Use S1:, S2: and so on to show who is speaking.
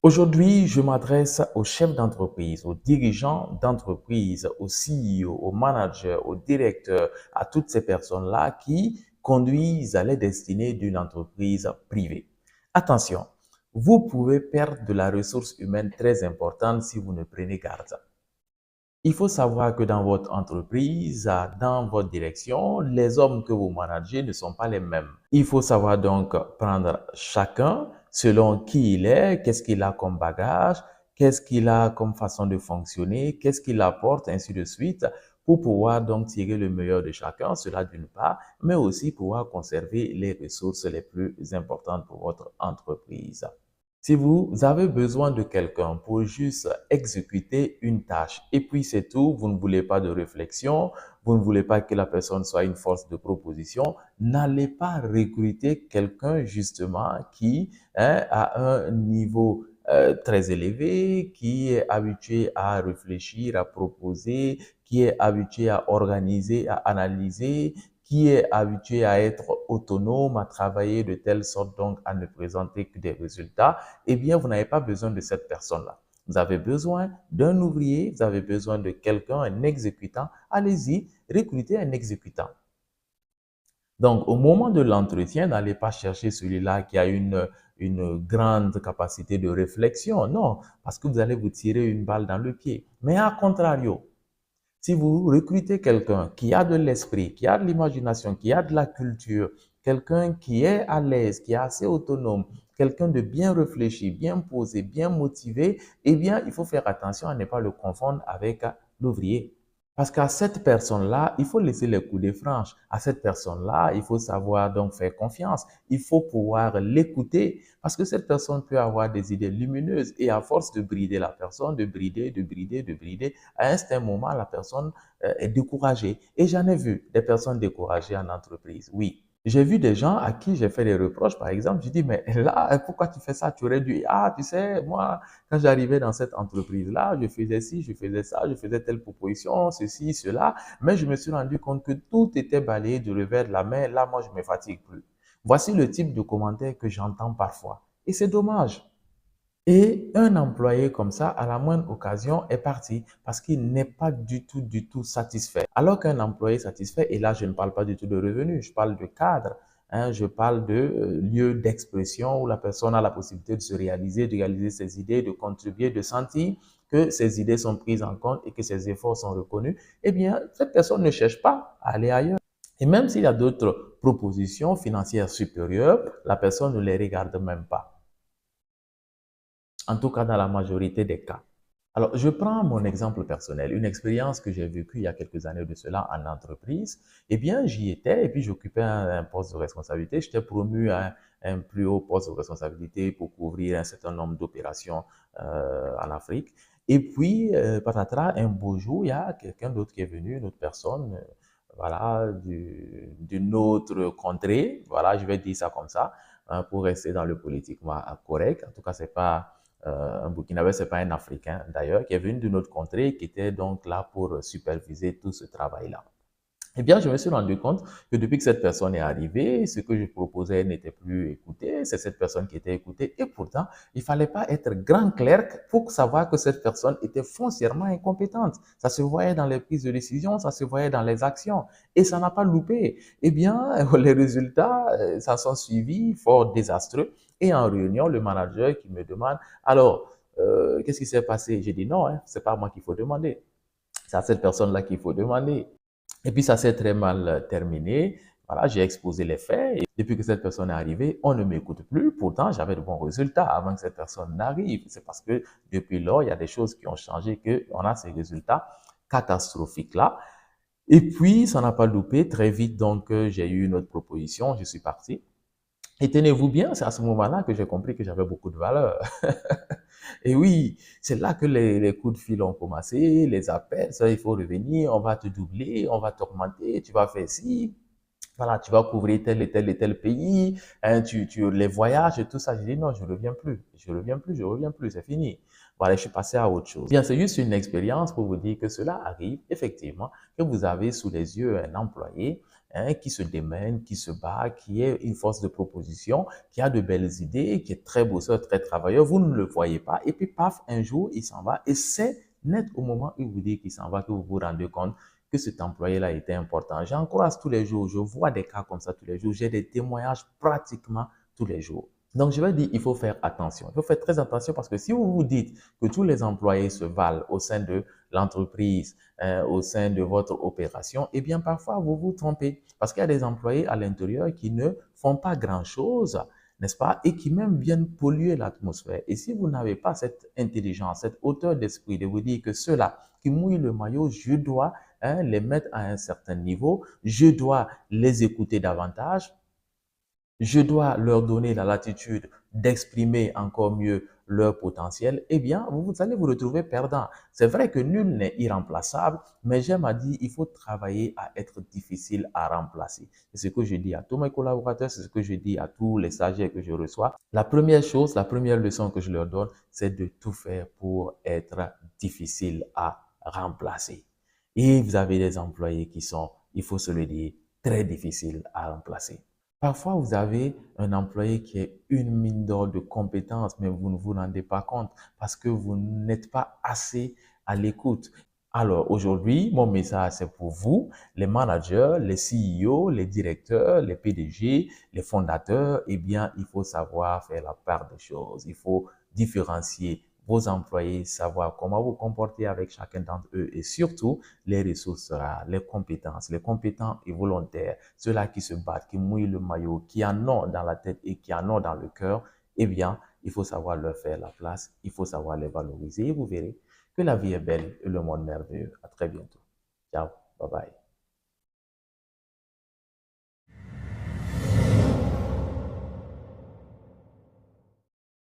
S1: Aujourd'hui, je m'adresse aux chefs d'entreprise, aux dirigeants d'entreprise, aux CEO, aux managers, aux directeurs, à toutes ces personnes-là qui conduisent à la destinée d'une entreprise privée. Attention, vous pouvez perdre de la ressource humaine très importante si vous ne prenez garde. Il faut savoir que dans votre entreprise, dans votre direction, les hommes que vous managez ne sont pas les mêmes. Il faut savoir donc prendre chacun selon qui il est, qu'est-ce qu'il a comme bagage, qu'est-ce qu'il a comme façon de fonctionner, qu'est-ce qu'il apporte, ainsi de suite, pour pouvoir donc tirer le meilleur de chacun, cela d'une part, mais aussi pouvoir conserver les ressources les plus importantes pour votre entreprise. Si vous avez besoin de quelqu'un pour juste exécuter une tâche et puis c'est tout, vous ne voulez pas de réflexion, vous ne voulez pas que la personne soit une force de proposition, n'allez pas recruter quelqu'un justement qui a un niveau très élevé, qui est habitué à réfléchir, à proposer, qui est habitué à organiser, à analyser, qui est habitué à être autonome, à travailler de telle sorte donc à ne présenter que des résultats, eh bien, vous n'avez pas besoin de cette personne-là. Vous avez besoin d'un ouvrier, vous avez besoin de quelqu'un, un exécutant. Allez-y, recrutez un exécutant. Donc, au moment de l'entretien, n'allez pas chercher celui-là qui a une grande capacité de réflexion. Non, parce que vous allez vous tirer une balle dans le pied. Mais à contrario, si vous recrutez quelqu'un qui a de l'esprit, qui a de l'imagination, qui a de la culture, quelqu'un qui est à l'aise, qui est assez autonome, quelqu'un de bien réfléchi, bien posé, bien motivé, eh bien, il faut faire attention à ne pas le confondre avec l'ouvrier. Parce qu'à cette personne-là, il faut laisser les coups de franche. À cette personne-là, il faut savoir donc faire confiance. Il faut pouvoir l'écouter parce que cette personne peut avoir des idées lumineuses et à force de brider la personne, de brider, de brider, de brider, à un certain moment, la personne est découragée. Et j'en ai vu des personnes découragées en entreprise. Oui, j'ai vu des gens à qui j'ai fait des reproches, par exemple, je dis, mais là, pourquoi tu fais ça? Tu aurais dû, tu sais, moi, quand j'arrivais dans cette entreprise-là, je faisais ci, je faisais ça, je faisais telle proposition, ceci, cela, mais je me suis rendu compte que tout était balayé du revers de la main. Là, moi, je me fatigue plus. Voici le type de commentaires que j'entends parfois. Et c'est dommage. Et un employé comme ça, à la moindre occasion, est parti parce qu'il n'est pas du tout satisfait. Alors qu'un employé satisfait, et là, je ne parle pas du tout de revenus, je parle de cadre, je parle de lieu d'expression où la personne a la possibilité de se réaliser, de réaliser ses idées, de contribuer, de sentir que ses idées sont prises en compte et que ses efforts sont reconnus, eh bien, cette personne ne cherche pas à aller ailleurs. Et même s'il y a d'autres propositions financières supérieures, la personne ne les regarde même pas. En tout cas, dans la majorité des cas. Alors, je prends mon exemple personnel, une expérience que j'ai vécue il y a quelques années de cela en entreprise. Eh bien, j'y étais et puis j'occupais un poste de responsabilité. J'étais promu à un plus haut poste de responsabilité pour couvrir un certain nombre d'opérations en Afrique. Et puis, patatras, un beau jour, il y a quelqu'un d'autre qui est venu, une autre personne, voilà, d'une autre contrée, voilà, je vais dire ça comme ça, pour rester dans le politiquement correct. En tout cas, c'est pas un Burkinabé, c'est pas un Africain d'ailleurs, qui est venu d'une autre contrée, qui était donc là pour superviser tout ce travail-là. Eh bien, je me suis rendu compte que depuis que cette personne est arrivée, ce que je proposais n'était plus écouté, c'est cette personne qui était écoutée. Et pourtant, il fallait pas être grand clerc pour savoir que cette personne était foncièrement incompétente. Ça se voyait dans les prises de décision, ça se voyait dans les actions. Et ça n'a pas loupé. Eh bien, les résultats, ça sont suivis, fort désastreux. Et en réunion, le manager qui me demande, alors, qu'est-ce qui s'est passé? J'ai dit non, hein, c'est pas à moi qu'il faut demander. C'est à cette personne-là qu'il faut demander. Et puis ça s'est très mal terminé. Voilà, j'ai exposé les faits et depuis que cette personne est arrivée, on ne m'écoute plus. Pourtant, j'avais de bons résultats avant que cette personne n'arrive. C'est parce que depuis lors, il y a des choses qui ont changé qu'on a ces résultats catastrophiques-là. Et puis, ça n'a pas loupé. Très vite, donc, j'ai eu une autre proposition. Je suis parti. Et tenez-vous bien, c'est à ce moment-là que j'ai compris que j'avais beaucoup de valeur. Et oui, c'est là que les coups de fil ont commencé, les appels, ça, il faut revenir, on va te doubler, on va t'augmenter, tu vas faire ci, voilà, tu vas couvrir tel et tel et tel pays, hein, les voyages et tout ça. J'ai dit non, je reviens plus, je reviens plus, je reviens plus, c'est fini. Voilà, je suis passé à autre chose. Bien, c'est juste une expérience pour vous dire que cela arrive effectivement, que vous avez sous les yeux un employé hein, qui se démène, qui se bat, qui est une force de proposition, qui a de belles idées, qui est très bosseur, très travailleur. Vous ne le voyez pas. Et puis, paf, un jour, il s'en va. Et c'est net au moment où vous dites qu'il s'en va que vous vous rendez compte que cet employé-là était important. J'en croise tous les jours. Je vois des cas comme ça tous les jours. J'ai des témoignages pratiquement tous les jours. Donc, je vais dire, il faut faire attention. Il faut faire très attention parce que si vous vous dites que tous les employés se valent au sein de l'entreprise, au sein de votre opération, eh bien, parfois, vous vous trompez. Parce qu'il y a des employés à l'intérieur qui ne font pas grand-chose, n'est-ce pas, et qui même viennent polluer l'atmosphère. Et si vous n'avez pas cette intelligence, cette hauteur d'esprit de vous dire que ceux-là qui mouillent le maillot, je dois les mettre à un certain niveau, je dois les écouter davantage, je dois leur donner la latitude d'exprimer encore mieux leur potentiel, eh bien, vous allez vous retrouver perdant. C'est vrai que nul n'est irremplaçable, mais j'aime à dire, il faut travailler à être difficile à remplacer. C'est ce que je dis à tous mes collaborateurs, c'est ce que je dis à tous les stagiaires que je reçois. La première chose, la première leçon que je leur donne, c'est de tout faire pour être difficile à remplacer. Et vous avez des employés qui sont, il faut se le dire, très difficiles à remplacer. Parfois, vous avez un employé qui est une mine d'or de compétences, mais vous ne vous rendez pas compte parce que vous n'êtes pas assez à l'écoute. Alors aujourd'hui, mon message, c'est pour vous, les managers, les CEO, les directeurs, les PDG, les fondateurs. Eh bien, il faut savoir faire la part des choses. Il faut différencier vos employés, savoir comment vous comporter avec chacun d'entre eux et surtout les ressources rares, les compétents et volontaires, ceux-là qui se battent, qui mouillent le maillot, qui en ont dans la tête et qui en ont dans le cœur. Eh bien, il faut savoir leur faire la place, il faut savoir les valoriser et vous verrez que la vie est belle et le monde merveilleux. À très bientôt. Ciao, bye bye.